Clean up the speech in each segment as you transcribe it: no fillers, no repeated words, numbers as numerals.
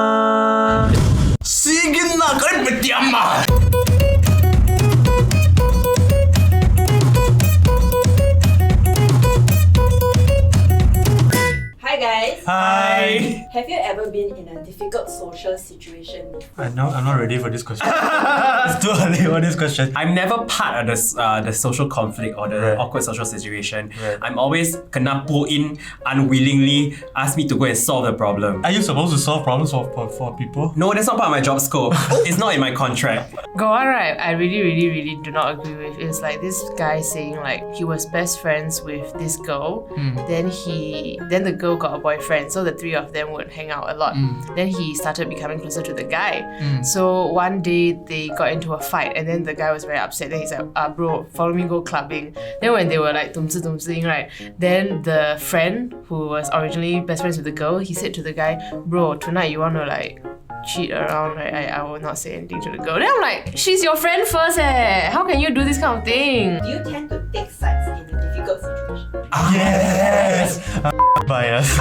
TheSmartLocal.com. Sige na, kaya betiyama! Hi guys! Hi! Have you ever been in a difficult social situation? I'm not ready for this question. It's too early for this question. I'm never part of the social conflict or the awkward social situation. I'm always kena pull in unwillingly, ask me to go and solve the problem. Are you supposed to solve problems for people? No, that's not part of my job scope. It's not in my contract. Go on, right? I really do not agree with. It's like this guy saying like he was best friends with this girl. Then the girl got a boyfriend, so the three of them would hang out a lot. Then he started becoming closer to the guy. So one day they got into a fight, and then the guy was very upset. Then he's like, bro, follow me, go clubbing. Then when they were like tumsi, right? Then the friend who was originally best friends with the girl, he said to the guy, bro, tonight you wanna like cheat around, right? I will not say anything to the girl. Then I'm like, she's your friend first, How can you do this kind of thing? Do you tend to take sides in a difficult situation? Yes! Bias.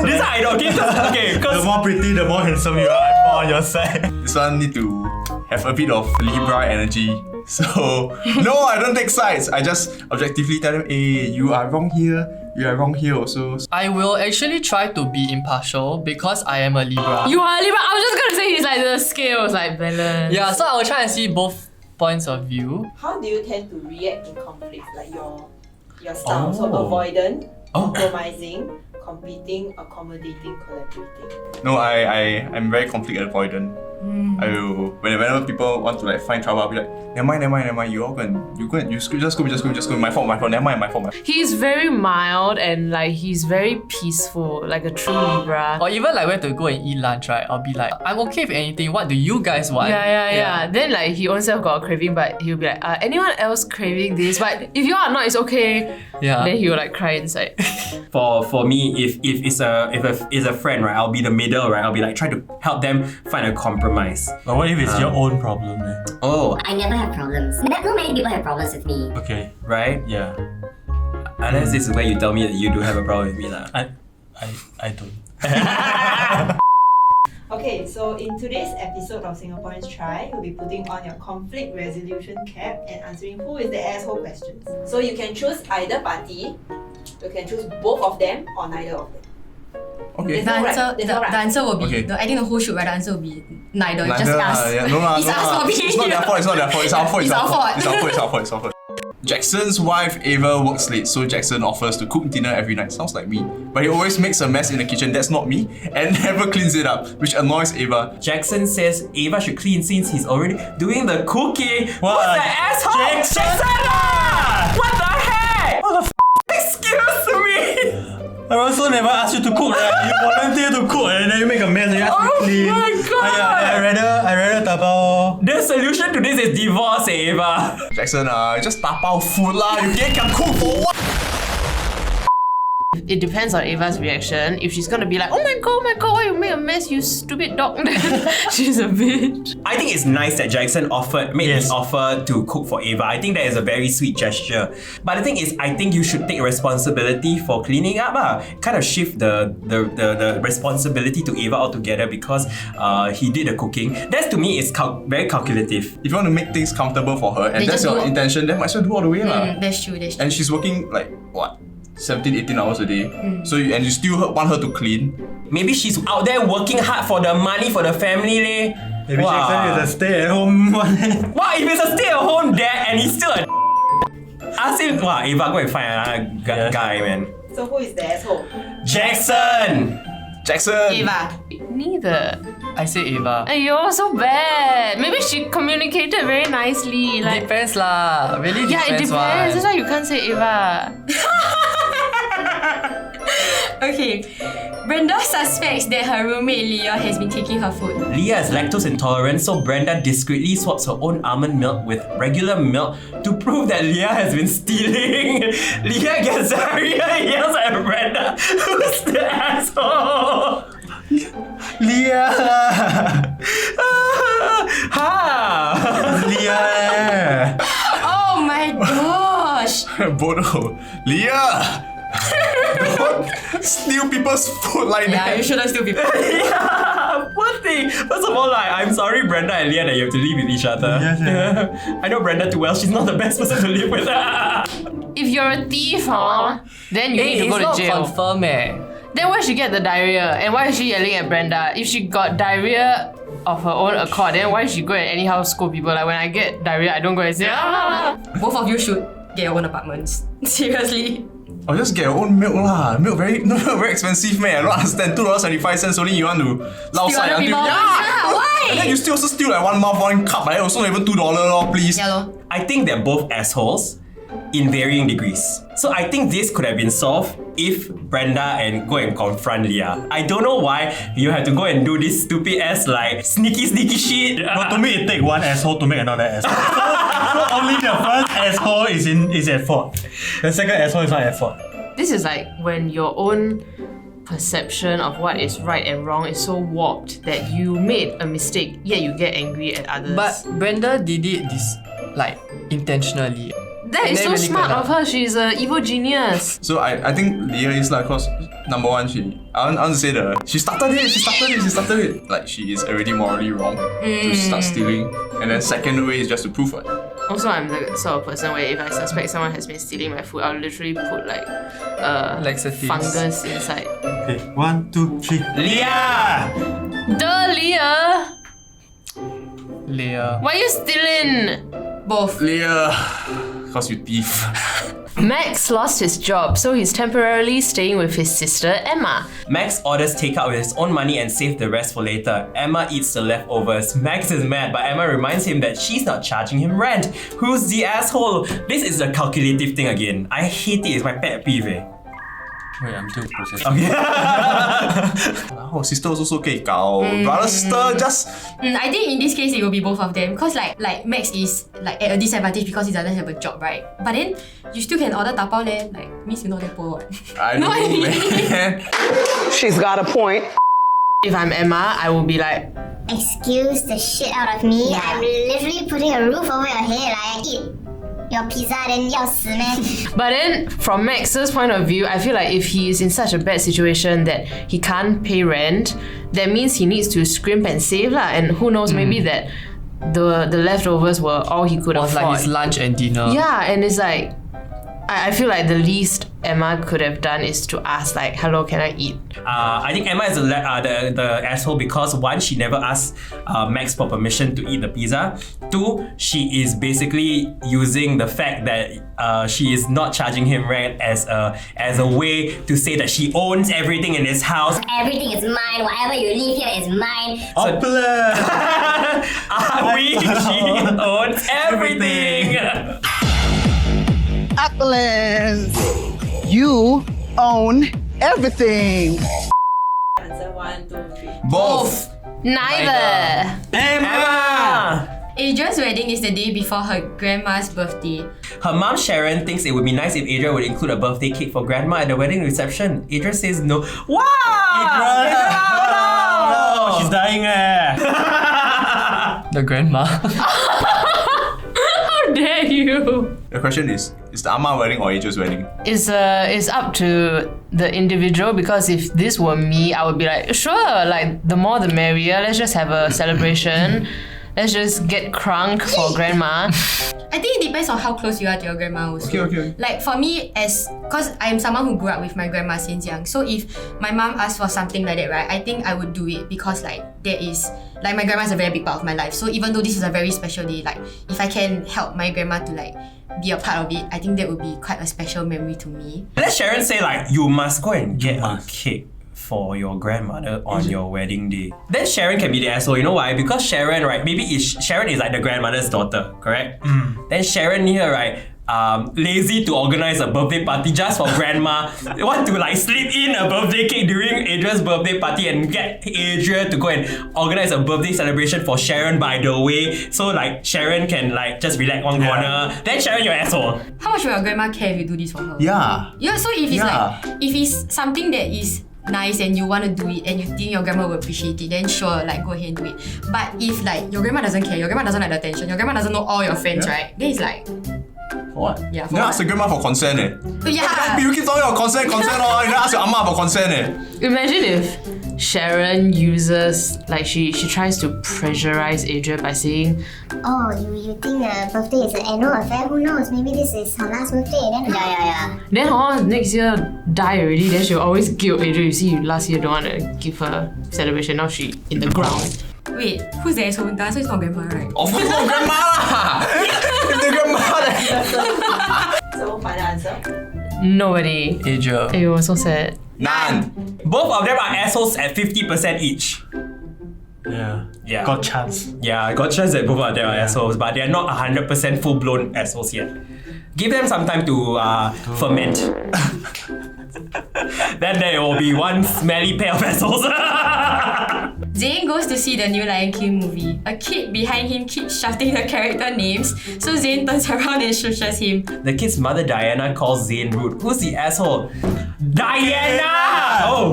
This I don't give okay, The because more pretty, the more handsome you are, I'm more on your side. This one need to have a bit of Libra energy. So, no, I don't take sides. I just objectively tell them, hey, you are wrong here. You are wrong here also. I will actually try to be impartial because I am a Libra. You are Libra. I was just gonna say he's like the scales, like balance. Yeah, so I will try and see both points of view. How do you tend to react in conflicts? Like your style, so avoidant, compromising, competing, accommodating, collaborating. No, I'm very conflict avoidant. I will, whenever people want to like find trouble, I'll be like, never mind, you all just go, my fault, never mind, my fault. He's very mild and like he's very peaceful, like a true Libra. Or even like where to go and eat lunch, right? I'll be like, I'm okay with anything. What do you guys want? Yeah. Then like he himself got a craving, but he'll be like, anyone else craving this? But if you are not, it's okay. Yeah. Then he will like cry inside. for me, if it's a friend, right, I'll be the middle, right? I'll be like trying to help them find a compromise. But what if it's your own problem then? Oh, I never have problems. Not many people have problems with me. Okay. right? Yeah. Unless this is where you tell me that you do have a problem with me lah. I don't. Okay, so in today's episode of Singaporeans Try, you'll be putting on your conflict resolution cap and answering who is the asshole questions. So you can choose either party, you can choose both of them or neither of them. Okay. There's no right. The answer will be, Okay. I think the whole should right answer will be neither. Neither, Just us. yeah, no, It's us for being It's not their fault, it's our fault. It's our fault. Jackson's wife Ava works late, so Jackson offers to cook dinner every night. Sounds like me. But he always makes a mess in the kitchen, that's not me, and never cleans it up, which annoys Ava. Jackson says Ava should clean since he's already doing the cooking. What? Who's the asshole? Jackson! What the heck? What the Excuse me! I also never asked you to cook, right? You volunteer to cook and then you make a mess and you ask me to clean. my God! I rather dabao. The solution to this is divorce, Ava. Jackson, just tapao food lah. You can cook for what? It depends on Ava's reaction. If she's gonna be like, oh my god, why you make a mess, you stupid dog? She's a bitch. I think it's nice that Jackson made this offer to cook for Ava. I think that is a very sweet gesture. But the thing is, I think you should take responsibility for cleaning up. Kind of shift the responsibility to Ava altogether because he did the cooking. That to me is very calculative. If you want to make things comfortable for her and They that's just your do- intention, then might as well do all the way lah. That's true. And she's working like what? 17, 18 hours a day. So you still want her to clean. Maybe she's out there working hard for the money for the family, leh. Maybe Wow. Jackson is a stay-at-home one. What if it's a stay-at-home dad and he's still a ask him, wow, Ava, go and find another guy, man. So who is the asshole? Jackson! Ava. Neither. I say Ava. You're so bad. Maybe she communicated very nicely. Like, Depends lah. Really yeah, it depends. depends. That's why you can't say Ava. Okay. Brenda suspects that her roommate Leah has been taking her food. Leah is lactose intolerant, so Brenda discreetly swaps her own almond milk with regular milk to prove that Leah has been stealing. Leah gets very yells at Brenda. Who's the asshole? Leah! Ha! Leah! Oh my gosh! Bodo. Leah! Don't steal people's food like Yeah, that. you shouldn't steal people. Yeah, poor thing. First of all, like, I'm sorry, Brenda and Leah, that you have to live with each other. Yes, I know Brenda too well. She's not the best person to live with. If you're a thief, then you need to go to it's jail. not confirmed Then where she get the diarrhea? And why is she yelling at Brenda? If she got diarrhea of her own accord, then why she go and anyhow scold people? Like when I get diarrhea, I don't go and say, Both of you should get your own apartments. Seriously. Or just get your own milk lah. Milk very expensive, man. I don't understand. $2.75 only you want to lao Steal sai other until people. Yeah, why? And then you still also steal like 1 mouth, 1 cup, right? Also not even $2 lor, please. Yeah, lor. I think they're both assholes in varying degrees. So I think this could have been solved if Brenda and go and confront Leah. I don't know why you have to go and do this stupid ass like sneaky shit. But to me, it takes one asshole to make another asshole. So only the first asshole is at fault. The second asshole is not at fault. This is like when your own perception of what is right and wrong is so warped that you made a mistake, yet you get angry at others. But Brenda did it this like intentionally. that is They so really smart cannot. of her. She's an evil genius. So I think Leah is like, cause number one, I want to say she started it. Like she is already morally wrong to start stealing. And then second way is just to prove it. Also, I'm the sort of person where if I suspect someone has been stealing my food, I'll literally put like Laxatives. fungus inside. Okay, 1, 2, 3. Leah! Duh, Leah! Leah. Why are you stealing? Both. Leah, cause you thief. Max lost his job, so he's temporarily staying with his sister Emma. Max orders takeout with his own money and saves the rest for later. Emma eats the leftovers. Max is mad, but Emma reminds him that she's not charging him rent. Who's the asshole? This is a calculative thing again. I hate it. It's my pet peeve. Wait, I'm still processing. Okay. Oh, sister also 可以搞. Brother, sister, just I think in this case it will be both of them because like Max is like at a disadvantage because he doesn't have a job, right? But then you still can order tapao leh. Like means you're not that poor. What? I know, man. She's got a point. If I'm Emma, I will be like, Excuse the shit out of me. Yeah. I'm literally putting a roof over your head. Like I eat your pizza, then 要死 man. but then from Max's point of view, I feel like if he is in such a bad situation that he can't pay rent, that means he needs to scrimp and save lah. And who knows, maybe that the leftovers were all he could Was afford. like his lunch and dinner. Yeah, and it's like I feel like the least Emma could have done is to ask like, hello, can I eat? I think Emma is the asshole because one, she never asked Max for permission to eat the pizza. Two, she is basically using the fact that she is not charging him rent as a way to say that she owns everything in his house. Everything is mine. Whatever you leave here is mine. She owns everything. Apples. You own everything. Answer 1, 2, 3. Both. Neither. Emma! Adrian's wedding is the day before her grandma's birthday. Her mom Sharon thinks it would be nice if Adrian would include a birthday cake for grandma at the wedding reception. Adrian says no. Wow! Oh, she's dying The grandma. How dare you? The question is the Amma wedding or Adrian's wedding? It's up to the individual because if this were me, I would be like, sure, like the more the merrier. Let's just have a celebration. Let's just get crunk for grandma. I think it depends on how close you are to your grandma also. Okay. Like for me, cause I'm someone who grew up with my grandma since young. So if my mom asked for something like that, right, I think I would do it because like there is like my grandma is a very big part of my life. So even though this is a very special day, like if I can help my grandma to like be a part of it, I think that would be quite a special memory to me. Let Sharon say like, you must go and get a cake for your grandmother on your wedding day. Then Sharon can be the asshole. You know why? Because Sharon, right, Sharon is like the grandmother's daughter, correct? Then Sharon here, right, lazy to organize a birthday party just for grandma. They want to like slip in a birthday cake during Adrian's birthday party and get Adrian to go and organize a birthday celebration for Sharon by the way. So like Sharon can like just relax one corner. Then Sharon, your asshole. How much will your grandma care if you do this for her? Yeah. Yeah, so if it's like, if it's something that is nice and you want to do it and you think your grandma will appreciate it, then sure, like go ahead and do it. But if like your grandma doesn't care, your grandma doesn't like the attention, your grandma doesn't know all your friends, right? Then it's like, What? Yeah, for Then what? ask the grandma for consent eh. Yeah. You keep talking about consent oh. You never ask your amma for consent eh. Imagine if Sharon uses, like, she tries to pressurize Adrian by saying, Oh, you think birthday is an annual affair? Who knows? Maybe this is her last birthday. Then yeah. then next year die already, then she'll always guilt Adrian. You see, you last year don't want to give her celebration, now she in the ground. Wait, who's the asshole? The answer is not grandma, right? Of course not grandma lah. If the grandma So final answer. Nobody. Asia. Ayo, so sad. None. Both of them are assholes at 50% each. Yeah. Yeah. Got chance. Yeah, got chance that both of them are assholes, but they're not 100% full-blown assholes yet. Give them some time to ferment. Then there will be one smelly pair of assholes. Zayn goes to see the new Lion King movie. A kid behind him keeps shouting the character names, so Zayn turns around and shushes him. The kid's mother Diana calls Zayn rude. Who's the asshole? Diana! Oh!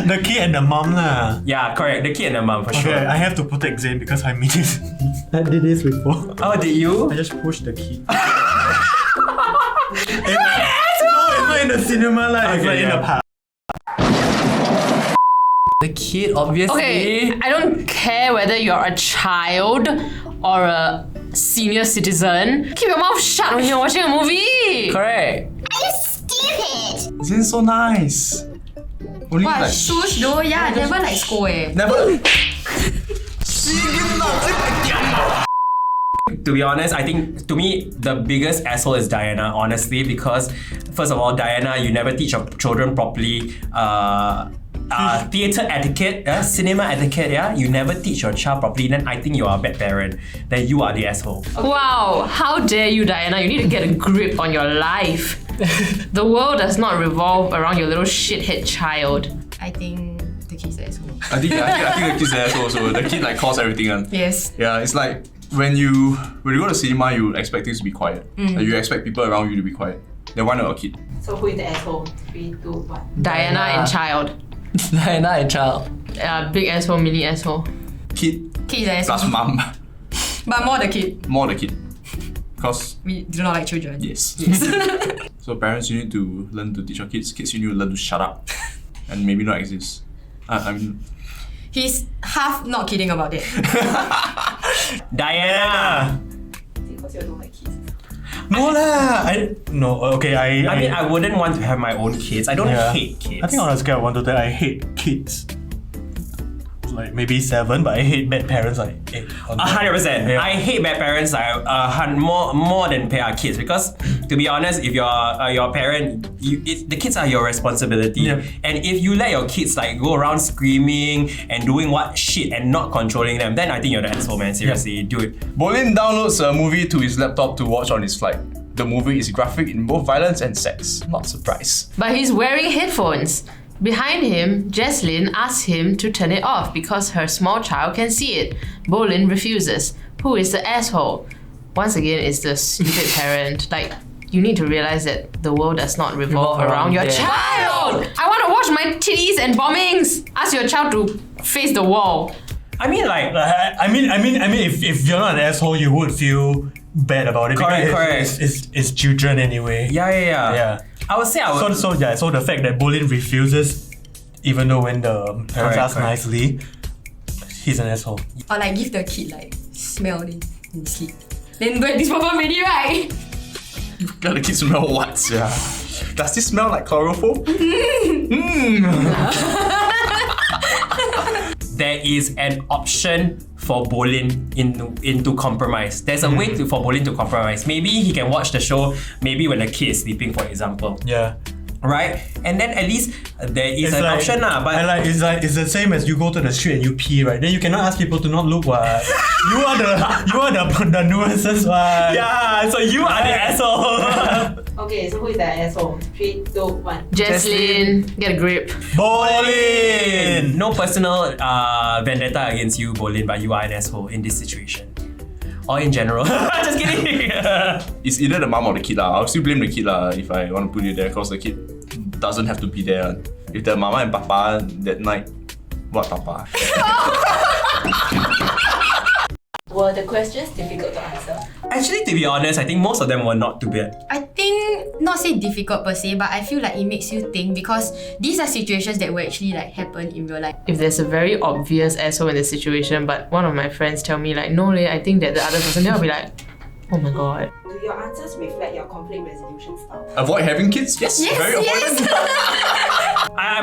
The kid and the mom lah. Yeah, correct. The kid and the mom for Okay, sure. I have to protect Zayn because I did this before. Oh, did you? I just pushed the kid. It's not in the cinema lah. It's Okay, like in yeah. the park. The kid, obviously. Okay, I don't care whether you're a child or a senior citizen. Keep your mouth shut when you're watching a movie. Correct. are you stupid? Zayn's so nice. Only What, like shush though? Yeah, never like scold eh. never. To be honest, I think to me the biggest asshole is Diana, honestly, because first of all, Diana, you never teach your children properly theatre etiquette, cinema etiquette, yeah? You never teach your child properly, then I think you are a bad parent. Then you are the asshole. Wow, how dare you, Diana? You need to get a grip on your life. The world does not revolve around your little shithead child. I think the kid's the asshole. I think the kid's the asshole also. The kid like calls everything on. Yes. Yeah, it's like when you go to cinema, you expect things to be quiet. Like, you expect people around you to be quiet. Then why not a kid? So who is the asshole? 3, 2, 1. Diana and child. Diana and child. Big asshole, mini asshole. Kid Kid is the plus asshole. mom. But more the kid. More the kid. Because We do not like children. yes. So parents, you need to learn to teach your kids. Kids, you need to learn to shut up and maybe not exist. I mean, He's half not kidding about it. Diana! Because you don't like kids. No lah. I I mean, I wouldn't want to have my own kids. I don't hate kids. I think on a scale of 1 to 10, I hate kids. Like maybe 7, but I hate bad parents like 8. 100%. Yeah. I hate bad parents like more than our kids, because to be honest, if you're your parent, the kids are your responsibility. Yeah. And if you let your kids like go around screaming and doing what shit and not controlling them, then I think you're the asshole, man. Seriously, do it. Bolin downloads a movie to his laptop to watch on his flight. The movie is graphic in both violence and sex. Not surprised. But he's wearing headphones. Behind him, Jesslyn asks him to turn it off because her small child can see it. Bolin refuses. Who is the asshole? Once again, it's the stupid parent. Like, you need to realize that the world does not revolve around your them. child. I want to watch my titties and bombings. Ask your child to face the wall. I mean, like, I mean, if you're not an asshole, you would feel bad about it. Correct, because correct. It's children anyway. yeah. So the fact that Bolin refuses, even though when the parents ask correct. nicely, he's an asshole. Or like give the kid like smell then in sleep. Then go and this papa already, right? Got the kids smell what? Yeah. Does this smell like chloroform? there is an option for Bolin into compromise. There's a way for Bolin to compromise. Maybe he can watch the show maybe when the kid is sleeping, for example. Yeah. Right? And then at least there is It's an like- option lah. But And like it's the same as you go to the street and you pee, right? Then you cannot ask people to not look what. you are the nuances what. yeah, so you are the asshole. Okay, so who is the asshole? 3, 2, 1. Jesslyn, get a grip. Bolin! No personal vendetta against you, Bolin, but you are an asshole in this situation. Or in general. Just kidding. It's either the mom or the kid lah. I'll still blame the kid lah if I want to put it there, because the kid doesn't have to be there. If the mama and papa that night, what papa? Were the questions difficult to answer? Actually, to be honest, I think most of them were not too bad. I think not say difficult per se, but I feel like it makes you think because these are situations that will actually like happen in real life. If there's a very obvious asshole in the situation, but one of my friends tell me like, no, I think that the other person, then I'll be like, oh my god. Do your answers reflect your conflict resolution style? Avoid having kids? Yes, very important.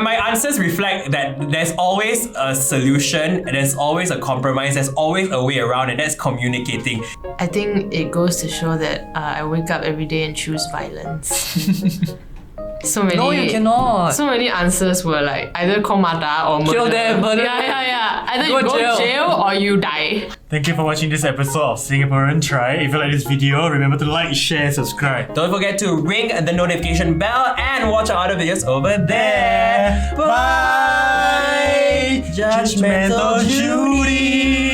My answers reflect that there's always a solution, there's always a compromise, there's always a way around, and that's communicating. I think it goes to show that I wake up every day and choose violence. So many. No, you cannot. So many answers were like either call murder or murder. Kill them, murder. Yeah. Either you go jail or you die. Thank you for watching this episode of Singaporean Try. If you like this video, remember to like, share, and subscribe. Don't forget to ring the notification bell and watch our other videos over there. Bye! Judgmental Judy!